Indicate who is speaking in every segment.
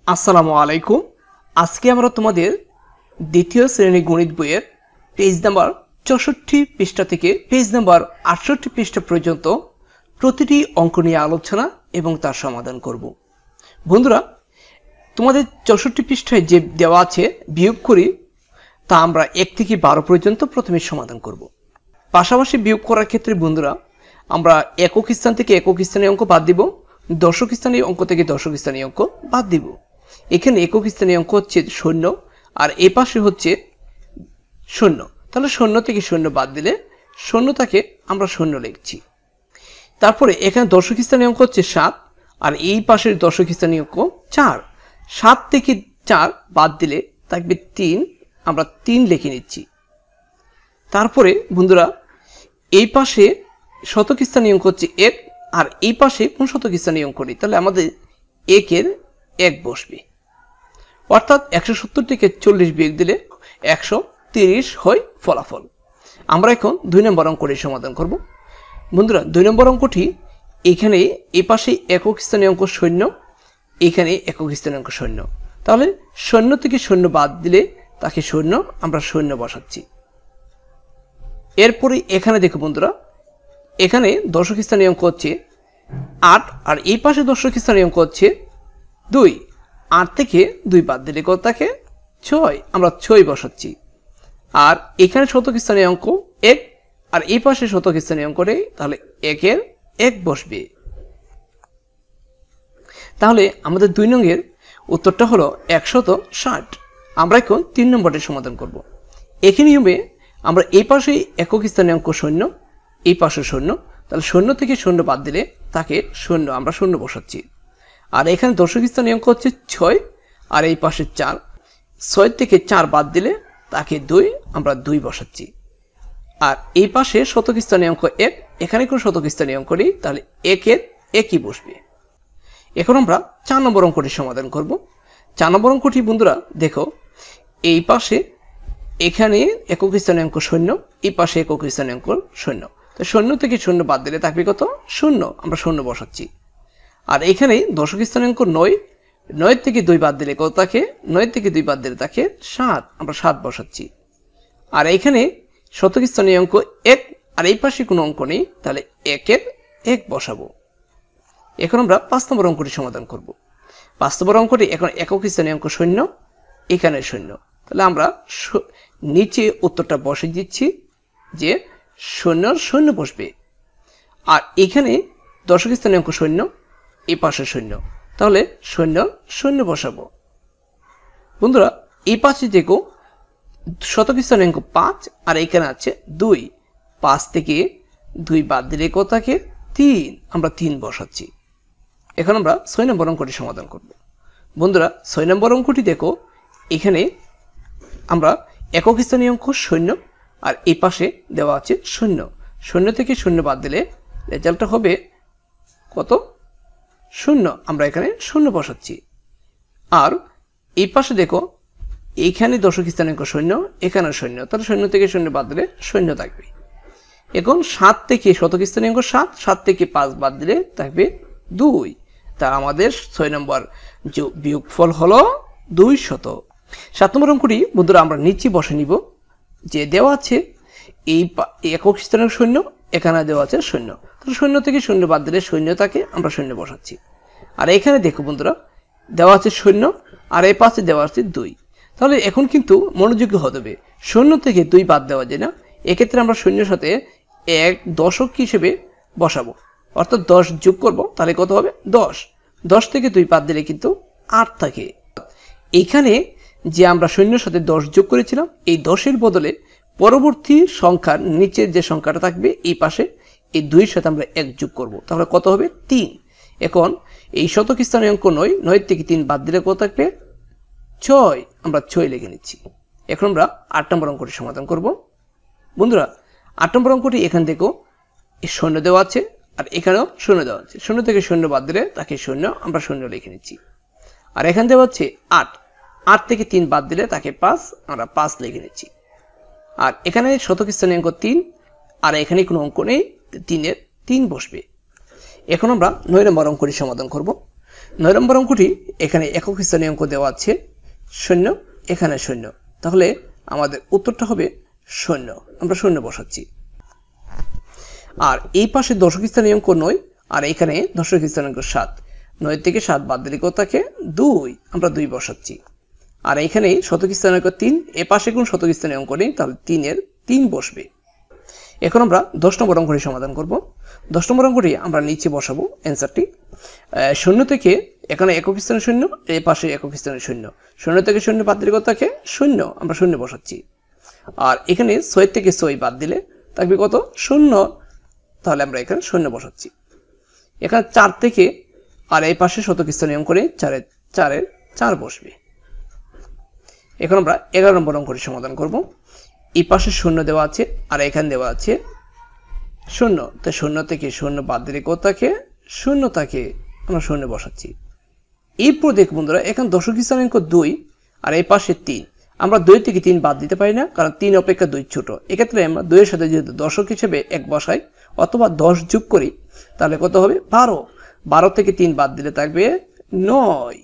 Speaker 1: আসসালামু আলাইকুম। আজকে আমরা তোমাদের দ্বিতীয় শ্রেণী গণিত বইয়ের পেজ নাম্বার ৬৪ পৃষ্ঠা থেকে পেজ নাম্বার ৬৮ পৃষ্ঠা পর্যন্ত প্রতিটি অঙ্ক নিয়ে আলোচনা এবং তার সমাধান করব। বন্ধুরা, তোমাদের ৬৪ পৃষ্ঠায় যে দেওয়া আছে বিয়োগ করি তা আমরা ১ থেকে ১২ পর্যন্ত প্রথমে সমাধান করব। পাশাপাশি বিয়োগ করার ক্ষেত্রে বন্ধুরা আমরা একক স্থান থেকে একক স্থানীয় অঙ্ক বাদ দিব, দশক স্থানীয় অঙ্ক থেকে দশক স্থানীয় অঙ্ক বাদ দিব। এখানে একক স্থানীয় অঙ্ক হচ্ছে 0 আর এ পাশে হচ্ছে 0, তাহলে 0 থেকে 0 বাদ দিলে 0 থাকে আমরা 0 লিখছি। তারপরে এখানে দশক স্থানীয় অঙ্ক হচ্ছে 7 আর এই পাশের দশক স্থানীয় অঙ্ক 4। 7 থেকে 4 বাদ দিলে থাকবে 3, আমরা 3 লিখে নিচ্ছি। তারপরে বন্ধুরা এই পাশে শতক স্থানীয় অঙ্ক হচ্ছে 1 আর এই পাশে কোন শতক স্থানীয় অঙ্ক নেই, তাহলে আমাদের 1 এর 1 বসবে। অর্থাৎ 170 থেকে 40 বিয়োগ দিলে 130 হয় ফলাফল। আমরা এখন 2 নম্বর অঙ্কটি সমাধান করব। বন্ধুরা 2 নম্বর অঙ্কটি এখানে এই পাশে একক স্থানীয় অঙ্ক 0, এখানে একক স্থানীয় অঙ্ক 0, তাহলে 0 থেকে 0 বাদ দিলে তাকে 0, আমরা 0 বসাচ্ছি। এরপরে এখানে দেখো বন্ধুরা, এখানে দশক স্থানীয় অঙ্ক হচ্ছে 8 আর এই পাশে দশক স্থানীয় অঙ্ক হচ্ছে 2। 8 থেকে 2 বাদ দিলে কত থাকে 6, আমরা 6 বসাচ্ছি। আর এখানে শতক স্থানীয় অঙ্ক 1 আর এই পাশে শতক স্থানীয় অঙ্ক নেই, তাহলে 1 এর 1 বসবে। তাহলে আমাদের 2 নংয়ের উত্তরটা হলো 160। আমরা এখন 3 নম্বরটি সমাধান করব। একই নিয়মে আমরা এই পাশে একক স্থানীয় অঙ্ক 0, এই পাশে 0, তাহলে 0 থেকে 0 বাদ দিলে তাকে 0, আমরা 0 বসাচ্ছি। আর এখানে দশক স্থানীয় অঙ্ক হচ্ছে 6 আর এই পাশে 4। 6 থেকে 4 বাদ দিলে তাকে 2, আমরা 2 বসাচ্ছি। আর এই পাশে শতক স্থানীয় অঙ্ক 1, এখানে কোন শতক স্থানীয় অঙ্ক নেই, তাহলে 1 এর 1ই বসবে। এখন আমরা 4 নম্বর অঙ্কটি সমাধান করব। 4 নম্বর অঙ্কটি বন্ধুরা দেখো, এই পাশে এখানে একক স্থানীয় অঙ্ক 0, এই পাশে একক স্থানীয় অঙ্ক 0, তো 0 থেকে 0 বাদ দিলে থাকবে কত 0, আমরা 0 বসাচ্ছি। আর এখানে দশক স্থানীয় অঙ্ক 9, 9 থেকে 2 বাদ দিলে কত থাকে 9 থেকে 2 বাদ দিলে থাকে 7, আমরা 7 বসাচ্ছি। আর এখানে শতক স্থানীয় অঙ্ক 1 আর এই পাশে কোনো অঙ্ক নেই, তাহলে 1 এর 1 বসাবো। এখন আমরা 5 নম্বর অঙ্কটি সমাধান করব। 5 নম্বর অঙ্কটি এখন একক স্থানীয় অঙ্ক 0, এখানে 0, তাহলে আমরা নিচে উত্তরটা বসে দিচ্ছি যে 0 0 বসবে। আর এখানে দশক স্থানীয় অঙ্ক 0, এই পাশে 0, তাহলে 0 0 বসাবো। বন্ধুরা এই পাশে দেখো শতক স্থানীয় অঙ্ক 5 আর এখানে আছে 2। 5 থেকে 2 বাদ দিলে কত থাকে 3, আমরা 3 বসাচ্ছি। এখন আমরা 6 নম্বর অঙ্কটি সমাধান করব। বন্ধুরা 6 নম্বর অঙ্কটি দেখো, এখানে আমরা একক স্থানীয় অঙ্ক 0 আর এই পাশে দেওয়া আছে 0। 0 থেকে 0 বাদ দিলে রেজাল্টটা হবে কত 0, আমরা এখানে 0 বসাচ্ছি। আর এই পাশে দেখো এইখানে দশক স্থানীয় অঙ্ক 0, এখানে 0, তাহলে 0 থেকে 0 বাদ দিলে 0 থাকবে। এখন 7 থেকে শতক স্থানীয় অঙ্ক 7, 7 থেকে 5 বাদ দিলে থাকবে 2, তা আমাদের 6 নম্বর বিয়োগফল হলো 200। 7 নম্বর অঙ্কটি বন্ধুরা আমরা নিচে বসে নিব, যে দেওয়া আছে এই একক স্থানীয় 0, এখানে দেওয়া আছে 0, তাহলে 0 থেকে 0 বাদ দিলে 0 থাকে, আমরা 0 বসাচ্ছি। আর এখানে দেখো বন্ধুরা দেওয়া আছে 0 আর এই পাশে দেওয়া আছে 2, তাহলে এখন কিন্তু মনোযোগী হতে হবে, 0 থেকে 2 বাদ দেওয়া যায় না। এক্ষেত্রে আমরা 0 সাথে 1 দশক হিসেবে বসাবো, অর্থাৎ 10 যোগ করব, তাহলে কত হবে 10। 10 থেকে 2 বাদ দিলে কিন্তু 8 থাকে। এখানে যে আমরা 0 সাথে 10 যোগ করেছিলাম, এই 10-এর বদলে পরবর্তী সংখ্যার নিচের যে সংখ্যাটা থাকবে এই পাশে, এই 2-এর সাথে আমরা 1 যোগ করব, তাহলে কত হবে 3। এখন এই শতক স্থানীয় অঙ্ক 9, 9 থেকে 3 বাদ দিলে কত থাকবে 6, আমরা 6 লিখে নিচ্ছি। এখন আমরা 8 নম্বর অঙ্কটি সমাধান করব। বন্ধুরা 8 নম্বর অঙ্কটি এখান থেকেও 0 দেওয়া আছে আর এখানেও 0 দেওয়া আছে, 0 থেকে 0 বাদ দিলে তাকে 0, আমরা 0 লিখে নিচ্ছি। আর এখান দেওয়া হচ্ছে 8, 8 থেকে 3 বাদ দিলে তাকে 5, আমরা 5 লিখে নিচ্ছি। আর এখানে শতক স্থানীয় অঙ্ক 3 আর এখানে কোনো অঙ্ক নেই, 3 এর 3 বসবে। এখন আমরা 9 নম্বর অঙ্কটি সমাধান করব। 9 নম্বর অঙ্কটি এখানে একক স্থানীয় অঙ্ক দেওয়া আছে 0, এখানে 0, তাহলে আমাদের উত্তরটা হবে 0, আমরা 0 বসাচ্ছি। আর এই পাশে দশক স্থানীয় অঙ্ক 9 আর এখানে দশক স্থানীয় অঙ্ক 7, 9 থেকে 7 বাদ দিলে কত থাকে 2, আমরা 2 বসাচ্ছি। আর এখানে শতক স্থানীয় অঙ্ক 3, এ পাশে কোন শতক স্থানীয় অঙ্ক নেই, তাহলে 3 এর 3 বসবে। এখন আমরা 10 নম্বর অঙ্কটি সমাধান করব। 10 নম্বর অঙ্কটি আমরা নিচে বসাবো অ্যান্সারটি। 0 থেকে এখানে একক স্থানীয় 0, এ পাশে একক স্থানীয় 0, 0 থেকে 0 বাদ দিলে কত থাকে 0, আমরা 0 বসাচ্ছি। আর এখানে 6 থেকে 6 বাদ দিলে থাকবে কত 0, তাহলে আমরা এখানে 0 বসাচ্ছি। এখানে 4 থেকে আর এই পাশে শতক স্থানীয় অঙ্ক নেই, 4 এর 4 বসবে। এখন আমরা 11 নম্বর অঙ্কটি সমাধান করব। এই পাশে 0 দেওয়া আছে আর এখানে দেওয়া আছে 0, তো 0 থেকে 0 বাদ দিলে কত থাকে 0 থাকে, আমরা 0 বসাচ্ছি। এরপর দেখো বন্ধুরা, এখন দশক স্থানীয় অঙ্ক 2 আর এই পাশে 3, আমরা 2 থেকে 3 বাদ দিতে পারি না, কারণ 3 অপেক্ষা 2 ছোট। এক্ষেত্রে আমরা 2 এর সাথে যেহেতু দশক হিসেবে 1 বসাই অথবা 10 যোগ করি, তাহলে কত হবে 12, 12 থেকে 3 বাদ দিলে থাকবে 9,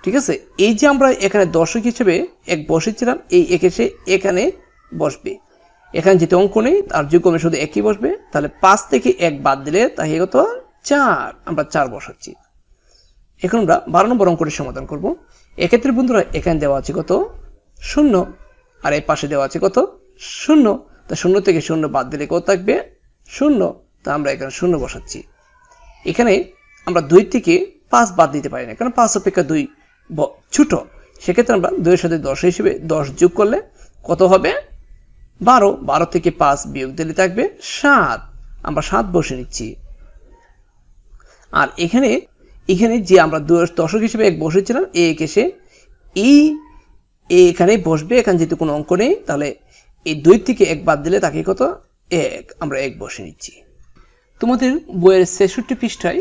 Speaker 1: ঠিক আছে। এই যে আমরা এখানে দশক হিসেবে 1 বসেছিলাম, এই এসে এখানে বসবে। এখানে যেহেতু অঙ্ক নেই আর যোগক্রমে শুধু 1ই বসবে, তাহলে 5 থেকে 1 বাদ দিলে তাহলে কত 4, আমরা 4 বসাচ্ছি। এখন আমরা 12 নম্বর অঙ্কটি সমাধান করব। এক্ষেত্রে বন্ধুরা এখানে দেওয়া আছে কত 0 আর এই পাশে দেওয়া আছে কত 0, তা 0 থেকে 0 বাদ দিলে কত থাকবে 0, তা আমরা এখানে 0 বসাচ্ছি। এখানে আমরা 2 থেকে 5 বাদ দিতে পারি না, কারণ 5 অপেক্ষা 2 ছোট। সেক্ষেত্রে আমরা 2 এর সাথে 10 হিসেবে 10 যোগ করলে কত হবে 12, 12 থেকে 5 বিয়োগ দিলে থাকবে 7, আমরা 7 বসে নিচ্ছি। আর এখানে যে আমরা দশক হিসেবে 1 বসেছিলাম, এসে এখানে বসবে। এখানে যেহেতু কোনো অঙ্ক নেই, তাহলে এই 2 থেকে 1 বাদ দিলে তাকে কত 1, আমরা 1 বসে নিচ্ছি। তোমাদের বইয়ের 66 পৃষ্ঠায়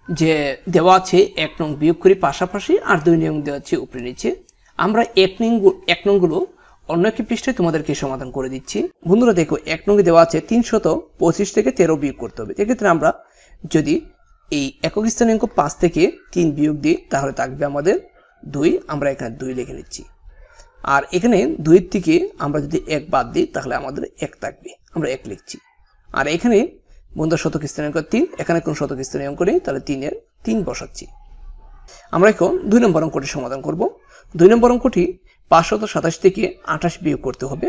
Speaker 1: যে দেওয়া আছে 1 নং বিয়োগ করি পাশাপাশি আর 2 নং দেওয়া আছে উপরে নিচে, আমরা 1 নংগুলো অন্য একটি পৃষ্ঠায় তোমাদেরকে সমাধান করে দিচ্ছি। বন্ধুরা দেখো, 1 নং দেওয়া আছে 325 থেকে 13 বিয়োগ করতে হবে। এক্ষেত্রে আমরা যদি এই একক স্থানীয় অঙ্ক 5 থেকে 3 বিয়োগ দিই, তাহলে থাকবে আমাদের 2, আমরা এখানে 2 লিখে নিচ্ছি। আর এখানে 2 থেকে আমরা যদি 1 বাদ দিই, তাহলে আমাদের 1 থাকবে, আমরা 1 লিখছি। আর এখানে বন্ধুরা শতক স্থানীয় অঙ্ক 3, এখানে কোন শতক স্থানীয় অঙ্ক নেই, তাহলে 3 এর 3 বসাচ্ছি। আমরা এখন 2 নম্বর অঙ্কটি সমাধান করব। 2 নম্বর অঙ্কটি 527 থেকে 28 বিয়োগ করতে হবে।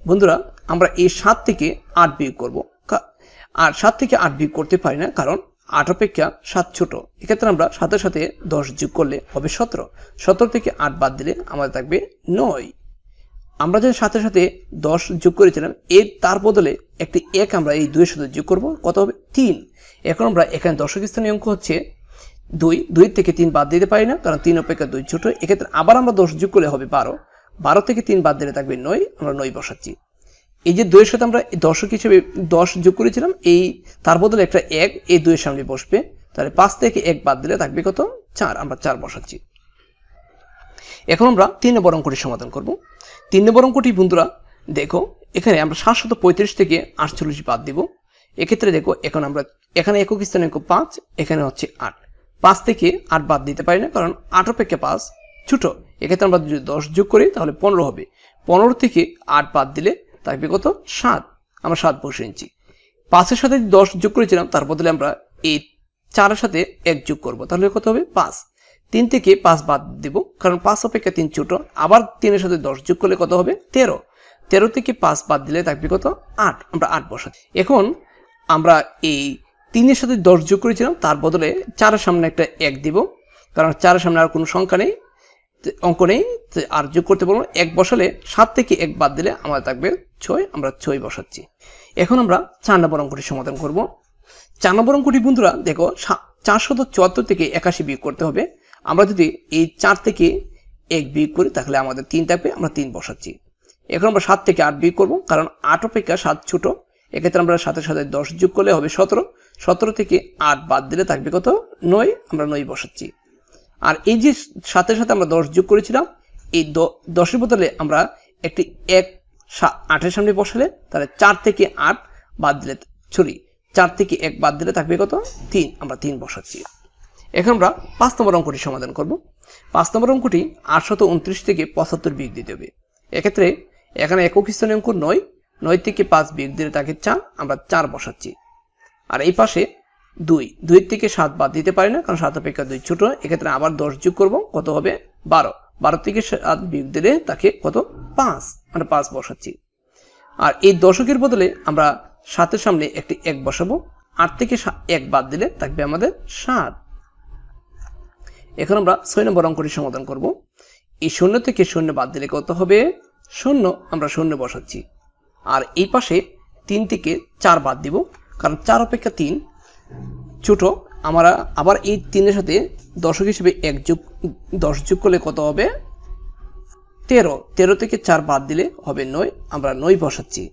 Speaker 1: বন্ধুরা আমরা এই 7 থেকে 8 বিয়োগ করব, আর 7 থেকে 8 বিয়োগ করতে পারি না, কারণ 8 অপেক্ষা 7 ছোট। এক্ষেত্রে আমরা 7 এর সাথে 10 যোগ করলে হবে 17, 17 থেকে 8 বাদ দিলে আমাদের থাকবে 9। আমরা যে 7 এর সাথে 10 যোগ করেছিলাম, তার বদলে একটি 1 আমরা এই 2 এর সাথে যোগ করব, কত হবে 3। এখন আমরা এখানে দশক স্থানীয় অঙ্ক হচ্ছে 2 থেকে 3 বাদ দিতে পারি না, কারণ 3 অপেক্ষা 2 ছোট। এক্ষেত্রে আবার আমরা 10 যোগ করলে হবে 12, 12 থেকে 3 বাদ দিলে থাকবে 9, আমরা 9 বসাচ্ছি। এই যে 2 এর সাথে আমরা দশক হিসেবে 10 যোগ করেছিলাম, তার বদলে একটা 1 এই 2 এর সামনে বসবে, তাহলে 5 থেকে 1 বাদ দিলে থাকবে কত 4, আমরা 4 বসাচ্ছি। এখন আমরা 3 নম্বর অঙ্কটি সমাধান করব। 3 নম্বর অঙ্কটি বন্ধুরা দেখো, এখানে আমরা 735 থেকে 48 বাদ দিব। এক্ষেত্রে দেখো, এখানে একক স্থানীয় অঙ্ক 5, এখানে হচ্ছে 8, 5 থেকে 8 বাদ দিতে পারি না, কারণ 8 অপেক্ষা 5 ছোট। এক্ষেত্রে আমরা যদি 10 যোগ করি, তাহলে 15 হবে, 15 থেকে 8 বাদ দিলে থাকবে কত 7, আমরা 7 বসে নিচ্ছি। 5 এর সাথে 10 যোগ করেছিলাম, তার বদলে আমরা এই 4 এর সাথে 1 যোগ করব, তাহলে কত হবে 5। 3 থেকে 5 বাদ দিব, কারণ 5 অপেক্ষা 3 ছোট। আবার 3 এর সাথে 10 যোগ করলে কত হবে 13, 13 থেকে 5 বাদ দিলে থাকবে কত 8, আমরা 8 বসাচ্ছি। এখন আমরা এই 3 এর সাথে 10 যোগ করেছিলাম, তার বদলে 4 এর সামনে একটা 1 দিব, কারণ 4 এর সামনে আর কোনো সংখ্যা নেই, অঙ্ক নেই, আর যোগ করতে পারবো 1 বসালে 7 থেকে 1 বাদ দিলে আমাদের থাকবে 6, আমরা 6 বসাচ্ছি। এখন আমরা 4 নম্বর অঙ্কটি সমাধান করব। 4 নম্বর অঙ্কটি বন্ধুরা দেখো, 474 থেকে 81 বিয়োগ করতে হবে। আমরা যদি এই 4 থেকে 1 বিয়োগ করি, তাহলে আমাদের 3 থাকবে, আমরা 3 বসাচ্ছি। এখন আমরা 7 থেকে 8 বিয়োগ করব, কারণ 8 অপেক্ষা 7 ছোট। এক্ষেত্রে আমরা 7 এর সাথে 10 যোগ করলে হবে 17, 17 থেকে 8 বাদ দিলে থাকবে কত 9, আমরা 9 বসাচ্ছি। আর এই যে 7 এর সাথে আমরা 10 যোগ করেছিলাম, এই 10 এর বদলে আমরা একটি 1 8 এর সামনে বসালে, তাহলে 4 থেকে 8 বাদ দিলে 4 থেকে 1 বাদ দিলে থাকবে কত 3, আমরা 3 বসাচ্ছি। এখন আমরা 5 নম্বর অঙ্কটি সমাধান করব। 5 নম্বর অঙ্কটি 829 থেকে 75 বিয়োগ দিতে হবে। এক্ষেত্রে এখানে একক স্থানীয় অঙ্ক 9 থেকে 5 বিয়োগ দিলে তাকে 4, আমরা 4 বসাচ্ছি। আর এই পাশে 2 থেকে 7 বাদ দিতে পারি না, কারণ 7 অপেক্ষা 2 ছোট। এক্ষেত্রে আবার 10 যোগ করব, কত হবে 12 থেকে 7 বিয়োগ দিলে তাকে কত 5, আমরা 5 বসাচ্ছি। আর এই দশকের বদলে আমরা 7-এর সামনে একটি 1 বসাবো। 8 থেকে 1 বাদ দিলে থাকবে আমাদের 7। এখন আমরা 6 নম্বর অঙ্কটি সমাধান করব। এই 0 থেকে 0 বাদ দিলে কত হবে 0, আমরা 0 বসাচ্ছি। আর এই পাশে 3 থেকে 4 বাদ দিব, কারণ 4 অপেক্ষা 3 ছোট। আমরা আবার এই 3 এর সাথে দশক হিসেবে 10 যোগ করলে কত হবে 13 থেকে 4 বাদ দিলে হবে 9, আমরা 9 বসাচ্ছি।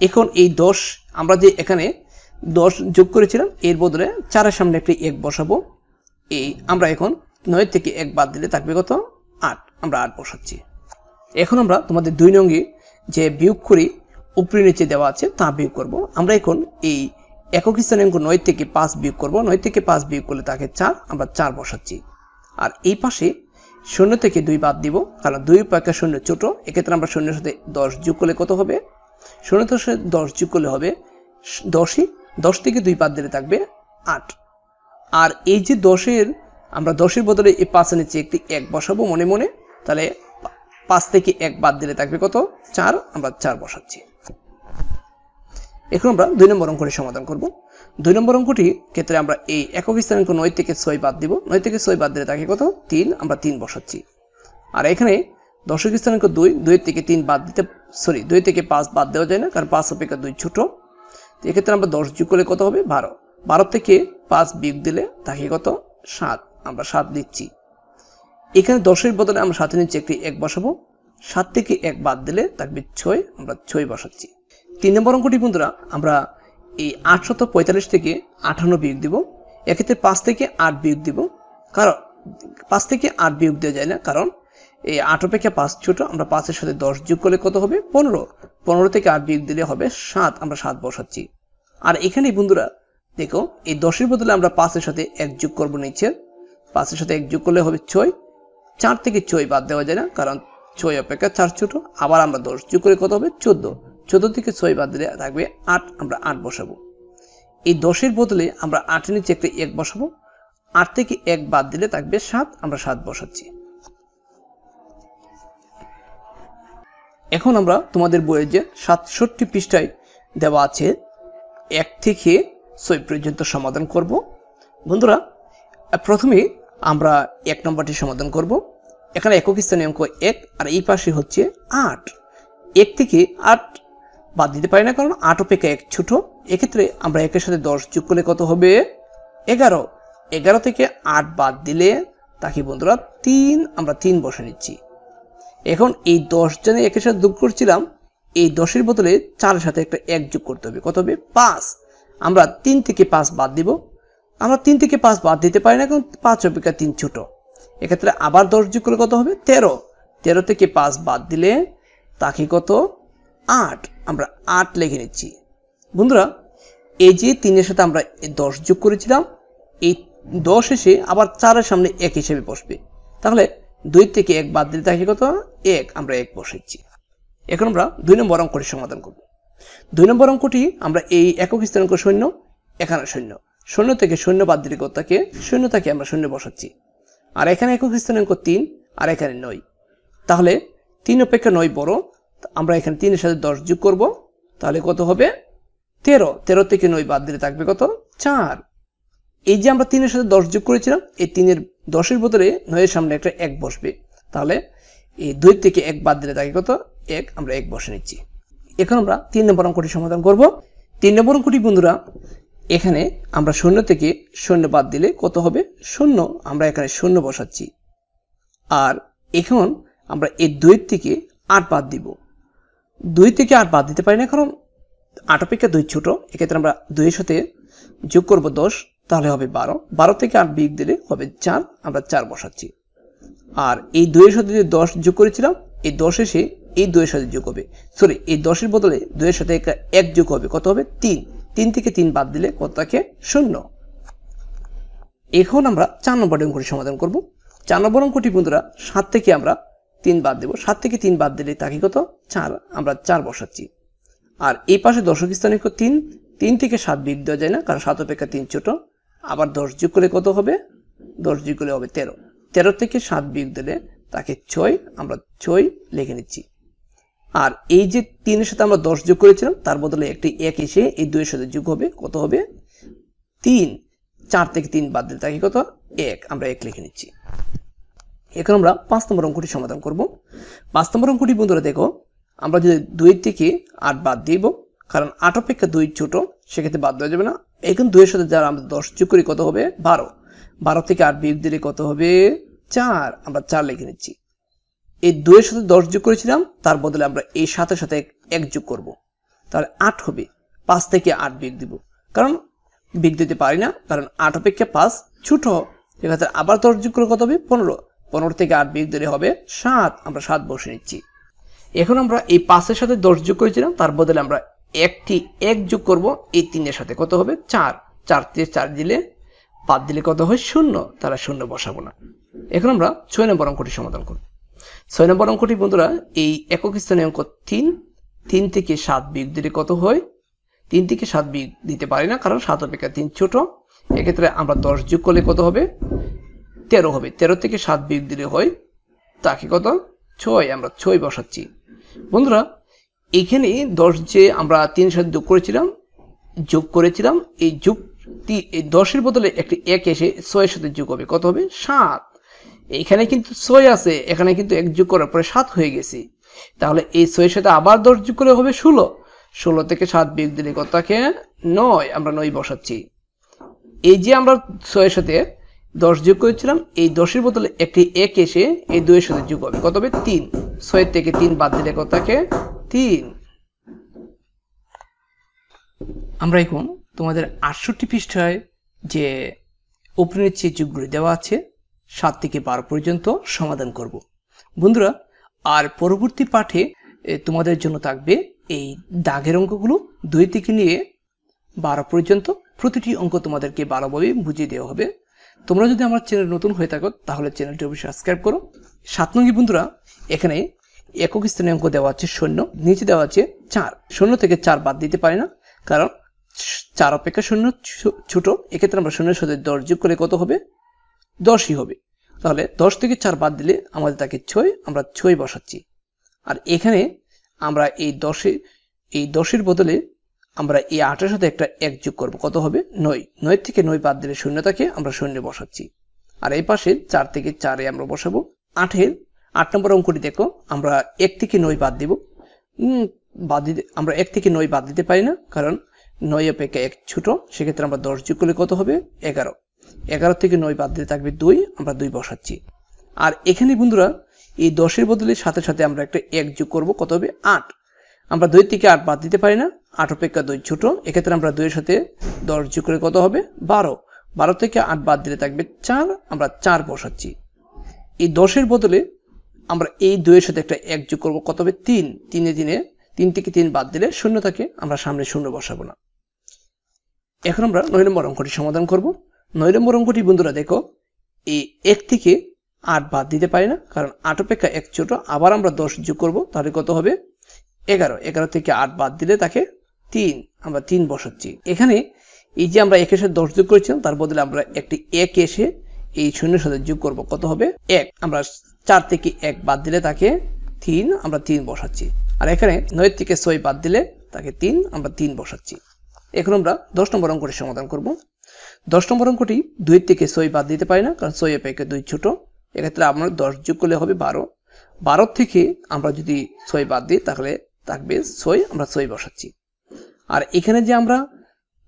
Speaker 1: এখন এই 10 আমরা যে এখানে 10 যোগ করেছিলাম, এর বদলে 4 এর সামনে একটি 1 বসাবো। এই আমরা এখন 9 থেকে 1 বাদ দিলে থাকবে কত 8, আমরা 8 বসাচ্ছি। এখন আমরা তোমাদের 2 নঙ্গে যে বিয়োগ করি উপরে নিচে দেওয়া আছে তা বিয়োগ করব। আমরা এখন এই একক স্থানীয় অঙ্ক 9 থেকে 5 বিয়োগ করব। 9 থেকে 5 বিয়োগ করলে তাকে 4, আমরা 4 বসাচ্ছি। আর এই পাশে 0 থেকে 2 বাদ দিব, কারণ 2 অপেক্ষা 0 ছোট। এক্ষেত্রে আমরা 0 এর সাথে 10 যোগ করলে কত হবে 0 থেকে 10 যোগ করলে হবে 10ই। 10 থেকে 2 বাদ দিলে থাকবে 8। আর এই যে 10-এর আমরা 10-এর বদলে এই 5-এর নিচে একটি 1 বসাবো মনে মনে, তাহলে 5 থেকে 1 বাদ দিলে থাকবে কত 4, আমরা 4 বসাচ্ছি। এখন আমরা 2 নম্বর অঙ্কটি সমাধান করব। 2 নম্বর অঙ্কটি ক্ষেত্রে আমরা এই একক স্থানাঙ্ক 9 থেকে 6 বাদ দিব। 9 থেকে 6 বাদ দিলে থাকে কত 3, আমরা 3 বসাচ্ছি। আর এখানে দশক স্থানাঙ্ক 2 থেকে 3 বাদ দিতে 2 থেকে 5 বাদ দেওয়া যায় না, কারণ 5 অপেক্ষা 2 ছোট। তো এক্ষেত্রে আমরা 10 যোগ করলে কত হবে 12 থেকে 5 বিয়োগ দিলে থাকে কত 7, আমরা 7 দিচ্ছি। এখানে 10-এর বদলে আমরা 7-এর নিচে একটি 1 বসাবো। 7 থেকে 1 বাদ দিলে থাকবে 6, আমরা 6 বসাচ্ছি। 3 নম্বর অঙ্কটি বন্ধুরা আমরা এই 845 থেকে 58 বিয়োগ দিব। এক্ষেত্রে 5 থেকে 8 বিয়োগ দিব, কারণ 5 থেকে 8 বিয়োগ দেওয়া যায় না, কারণ এই 8 অপেক্ষা 5 ছোট। আমরা 5-এর সাথে 10 যোগ করলে কত হবে 15 থেকে 8 বিয়োগ দিলে হবে 7, আমরা 7 বসাচ্ছি। আর এখানে বন্ধুরা দেখো এই 10-এর বদলে আমরা 5-এর সাথে 1 যোগ করবো নিচে। 5-এর সাথে 1 যোগ করলে হবে 6। 4 থেকে 6 বাদ দেওয়া যায় না, কারণ 6 অপেক্ষা 4 ছোট। আবার আমরা 10 যোগ করে কত হবে 14 থেকে 6 বাদ দিলে থাকবে 8, আমরা 8 বসাবো। এই 10-এর বদলে আমরা 8-এর নিচে একটা 1 বসাবো। 8 থেকে 1 বাদ দিলে থাকবে 7, আমরা 7 বসাচ্ছি। এখন আমরা তোমাদের বইয়ের যে 67 পৃষ্ঠায় দেওয়া আছে 1 থেকে 6 পর্যন্ত সমাধান করব। বন্ধুরা প্রথমে আমরা 1 নম্বরটি সমাধান করব। এখানে একক স্থানীয় অঙ্ক 1, আর এই পাশে হচ্ছে 8। 1 থেকে 8 বাদ দিতে পারি না, কারণ 8 অপেক্ষা 1 ছোট। এক্ষেত্রে আমরা 1-এর সাথে 10 যোগ করলে কত হবে 11। 11 থেকে 8 বাদ দিলে তাকে বন্ধুরা 3, আমরা 3 বসে নিচ্ছি। এখন এই 10 জনে 1-এর সাথে যোগ করছিলাম, এই 10-এর বদলে 4-এর সাথে একটা 1 যোগ করতে হবে, কত হবে 5। আমরা 3 থেকে 5 বাদ দিব। আমরা 3 থেকে 5 বাদ দিতে পারি না, কারণ 5 অপেক্ষা 3 ছোট। এক্ষেত্রে আবার 10 যোগ করলে কত হবে 13 থেকে 5 বাদ দিলে তাকে কত 8, আমরা 8 লিখে নিচ্ছি। বন্ধুরা এই যে 3-এর সাথে আমরা 10 যোগ করেছিলাম, এই 10 এসে আবার 4-এর সামনে 1 হিসেবে বসবে, তাহলে 2 থেকে 1 বাদ দিলে তাকে কত 1, আমরা 1 বসাচ্ছি। এখন আমরা 2 নম্বর অঙ্কটি সমাধান করব। 2 নম্বর অঙ্কটি আমরা এই একক স্থানাঙ্ক 0, এখানে 0 থেকে 0 বাদ দিলে কত থাকে 0 থেকে আমরা 0 বসাচ্ছি। আর এখানে একক স্থানাঙ্ক 3, আর এখানে 9, তাহলে 3 অপেক্ষা 9 বড়। আমরা এখানে 3-এর সাথে 10 যোগ করব, তাহলে কত হবে 13 থেকে 9 বাদ দিলে থাকবে কত 4। এই যে আমরা 3-এর সাথে 10 যোগ করেছিলাম, এই 3-এর 10-এর বদলে 9-এর সামনে একটা 1 বসবে, তাহলে এই 2 থেকে 1 বাদ দিলে থাকে কত 1, আমরা 1 বসে নিচ্ছি। এখন আমরা 3 নম্বর অঙ্কটি সমাধান করব। 3 নম্বর অঙ্কটি বন্ধুরা এখানে আমরা 0 থেকে 0 বাদ দিলে কত হবে 0, আমরা এখানে 0 বসাচ্ছি। আর এখন আমরা এই 2 থেকে 8 বাদ দিব। 2 থেকে 8 বাদ দিতে পারি না, কারণ 8 অপেক্ষা 2 ছোট। এক্ষেত্রে আমরা 2-এর সাথে যোগ করব 10, তাহলে হবে 12 থেকে 8 বিয়োগ দিলে হবে 4, আমরা 4 বসাচ্ছি। আর এই 2-এর সাথে যে 10 যোগ করেছিলাম, এই 10 এসে এই 2-এর সাথে যোগ হবে, এই 10-এর বদলে 2-এর সাথে 1 যোগ হবে, কত হবে 3 থেকে 3 বাদ দিলে কত থাকে 0। এখন আমরা 4 নম্বর অঙ্কটি সমাধান করব। 4 নম্বর অঙ্কটি বন্ধুরা 7 থেকে আমরা 3 বাদ দেব। 7 থেকে 3 বাদ দিলে তাকে কত 4, আমরা 4 বসাচ্ছি। আর এই পাশে দশক স্থানে 3, 3 থেকে 7 বিয়োগ দেওয়া যায় না, কারণ 7 অপেক্ষা 3 ছোট। আবার 10 যোগ করলে কত হবে, 10 যোগ করলে হবে 13। 13 থেকে 7 বিয়োগ দিলে তাকে 6, আমরা 6 লিখে নিচ্ছি। আর এই যে 3 এর সাথে আমরা 10 যোগ করেছিলাম, তার বদলে একটি 1 এসে এই 2 এর সাথে যোগ হবে, কত হবে 3। 4 থেকে 3 বাদ দিলে তাকে কত 1, আমরা 1 লিখে নিচ্ছি। এখন আমরা 5 নম্বর অঙ্কটি সমাধান করব। 5 নম্বর অঙ্কটি বন্ধুরা দেখো, আমরা যদি 2 থেকে 8 বাদ দিব, কারণ 8 অপেক্ষা 2 ছোট, সেক্ষেত্রে বাদ দেওয়া যাবে না। এখন 2 এর সাথে যারা আমরা 10 যোগ করি কত হবে 12। 12 থেকে 8 বিয়োগ দিলে কত হবে 4, আমরা 4 লিখে নিচ্ছি। এই 2 এর সাথে 10 যোগ করেছিলাম, তার বদলে আমরা এই 7 এর সাথে 1 যোগ করব, তাহলে 8 হবে। 5 থেকে 8 বিয়োগ দিব, কারণ বিয়োগ দিতে পারি না, কারণ 8 অপেক্ষা 5 ছোট। সেক্ষেত্রে আবার 10 যোগ করে কত হবে 15। 15 থেকে 8 বিয়োগ দিলে হবে 7, আমরা 7 বসে নিচ্ছি। এখন আমরা এই 5 এর সাথে 10 যোগ করেছিলাম, তার বদলে আমরা একটি 1 যোগ করব এই 3 এর সাথে, কত হবে 4। 4 থেকে 4 দিলে বাদ দিলে কত হয় 0, তাহলে 0 বসাবো না। এখন আমরা 6 নম্বর অঙ্কটি সমাধান করব। 6 নম্বর অঙ্কটি বন্ধুরা এই একক স্থানীয় অঙ্ক 3, 3 থেকে 7 বিয়োগ দিলে কত হয়, 3 থেকে 7 বিয়োগ দিতে পারি না, কারণ 7 অপেক্ষা 3 ছোট। এক্ষেত্রে আমরা 10 যোগ করলে কত হবে 13 হবে। 13 থেকে 7 বিয়োগ দিলে হয় তাকে কত 6, আমরা 6 বসাচ্ছি। বন্ধুরা এইখানে 10 যে আমরা 3 এর সাথে যোগ করেছিলাম, এই যোগ 10 এর বদলে একটি 1 এসে 6 এর সাথে যোগ হবে, কত হবে 7। এখানে কিন্তু 6 আছে, এখানে কিন্তু 1 যোগ করার পরে 7 হয়ে গেছে। তাহলে এই 6 এর সাথে আবার 10 যোগ করলে হবে 16। 16 থেকে 7 বিয়োগ দিলে কত থাকে 9, আমরা 9 বসাচ্ছি। এই যে আমরা 6 এর সাথে 10 যোগ করেছিলাম, এই 10 এর বদলে একটি 1 এসে এই 2 এর সাথে যোগ হবে, কত হবে 3। 6 থেকে 3 বাদ দিলে কত থাকে 3। আমরা এখন তোমাদের 68 পৃষ্ঠায় যে উপরে নিচে যোগগুলি দেওয়া আছে 7 থেকে 12 পর্যন্ত সমাধান করব। বন্ধুরা আর পরবর্তী পাঠে তোমাদের জন্য থাকবে এই দাগের অঙ্কগুলো 2 থেকে নিয়ে 12 পর্যন্ত। প্রতিটি অঙ্ক তোমাদেরকে ভালোভাবে বুঝিয়ে দেওয়া হবে। তোমরা যদি আমার চ্যানেল নতুন হয়ে থাকো তাহলে চ্যানেলটি অবশ্যই সাবস্ক্রাইব করো। 7 নঙ্গি বন্ধুরা এখানে একক স্থানীয় অঙ্ক দেওয়া আছে 0, নিচে দেওয়া আছে 4। 0 থেকে 4 বাদ দিতে পারি না, কারণ 4 অপেক্ষা 0 ছোট। এক্ষেত্রে আমরা 0 এর সাথে 10 যোগ করে কত হবে 10ই হবে। তাহলে 10 থেকে 4 বাদ দিলে আমাদের থাকে 6, আমরা 6 বসাচ্ছি। আর এখানে আমরা এই 10 এর বদলে আমরা এই 8 এর সাথে একটা 1 যোগ করব, কত হবে 9। 9 থেকে 9 বাদ দিলে 0 থাকে, আমরা 0 বসাচ্ছি। আর এই পাশে 4 থেকে 4 আমরা বসাবো। 8 নম্বর অঙ্কটি দেখো, আমরা 1 থেকে 9 বাদ দিব। আমরা 1 থেকে 9 বাদ দিতে পারি না, কারণ 9 অপেক্ষা 1 ছোট। সেক্ষেত্রে আমরা 10 যোগ করলে কত হবে 11। 11 থেকে 9 বাদ দিলে থাকবে 2, আমরা 2 বসাচ্ছি। আর এখানে বন্ধুরা এই 10 এর বদলে সাথে সাথে আমরা একটা 1 যোগ করব, কত হবে 8। আমরা 2 থেকে 8 বাদ দিতে পারি না, 8 অপেক্ষা 2 ছোট। এক্ষেত্রে আমরা 2 এর সাথে 10 যোগ করে কত হবে 12। 12 থেকে 8 বাদ দিলে থাকবে 4, আমরা 4 বসাচ্ছি। এই 10 এর বদলে আমরা এই 2 এর সাথে একটা 1 যোগ করব, কত হবে 3। 3 থেকে 3 বাদ দিলে 0 থাকে, আমরা সামনে 0 বসাবো না। এখন আমরা 9 নম্বর অঙ্কটি সমাধান করব। 9 নম্বর অঙ্কটি বন্ধুরা দেখো, এই 1 থেকে 8 বাদ দিতে পারি না, কারণ 8 অপেক্ষা 1 ছোট। আবার আমরা 10 যোগ করব, তাহলে কত হবে 11। 11 থেকে 8 বাদ দিলে তাকে 3, আমরা 3 বসাচ্ছি। এখানে এই যে আমরা 1 এর সাথে 10 যোগ করেছিলাম, তার বদলে আমরা একটি 1 এসে এই 0 এর সাথে যোগ করব, কত হবে 1। আমরা 4 থেকে 1 বাদ দিলে তাকে 3, আমরা 3 বসাচ্ছি। আর এখানে 9 থেকে 6 বাদ দিলে তাকে 3, আমরা 3 বসাচ্ছি। এখন আমরা 10 নম্বর অঙ্কটি সমাধান করব। 10 নম্বর অঙ্কটি 2 থেকে 6 বাদ দিতে পারি না, কারণ 6 অপেক্ষা 2 ছোট। এক্ষেত্রে আমরা 10 যোগ করলে হবে 12। 12 থেকে আমরা যদি 6 বাদ দিই তাহলে থাকবে 6, আমরা 6 বসাচ্ছি। আর এখানে যে আমরা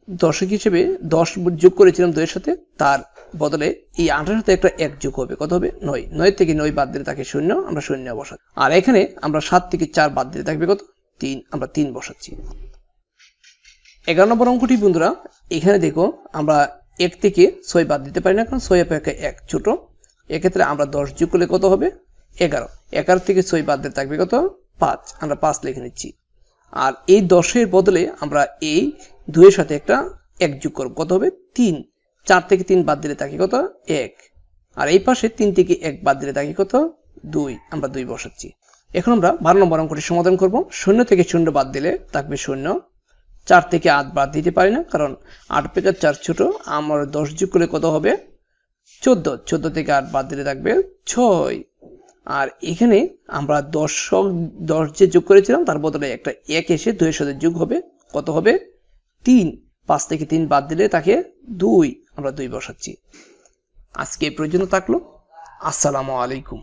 Speaker 1: দশক হিসেবে 10 যোগ করেছিলাম 2 এর সাথে, তার বদলে এই 8 এর সাথে একটা 1 যোগ হবে, কত হবে 9। 9 থেকে 9 বাদ দিলে তাকে 0, আমরা 0 বসাচ্ছি। আর এখানে আমরা 7 থেকে 4 বাদ দিলে থাকবে কত 3, আমরা 3 বসাচ্ছি। 11 নম্বর অঙ্কটি বন্ধুরা এখানে দেখো, আমরা 1 থেকে 6 বাদ দিতে পারি না, কারণ 6 অপেক্ষা 1 ছোট। এক্ষেত্রে আমরা 10 যোগ করলে কত হবে 11। 11 থেকে 6 বাদ দিলে থাকবে কত 5, আমরা 5 লিখে নিচ্ছি। আর এই 10 এর বদলে আমরা এই 2 এর সাথে একটা 1 যোগ করব, কত হবে 3। 4 থেকে 3 বাদ দিলে থাকে কত 1, আর এই পাশে 3 থেকে 1 বাদ দিলে থাকে কত 2, আমরা 2 বসাচ্ছি। এখন আমরা 12 নম্বর অঙ্কটি সমাধান করব। 0 থেকে 0 বাদ দিলে থাকবে 0, 4 থেকে 8 বাদ দিতে পারি না কারণ 8 থেকে 4 ছোট, আমার 10 যোগ করলে কত হবে 14, 14 থেকে 8 বাদ দিলে থাকবে 6, আর এখানে আমরা 10 যে যোগ করেছিলাম তার বদলে একটা 1 এসে 2 এর সাথে যোগ হবে, কত হবে 3, 5 থেকে 3 বাদ দিলে থাকে 2, আমরা 2 বসাচ্ছি। আজকে এই পর্যন্ত থাকলো। আসসালামু আলাইকুম।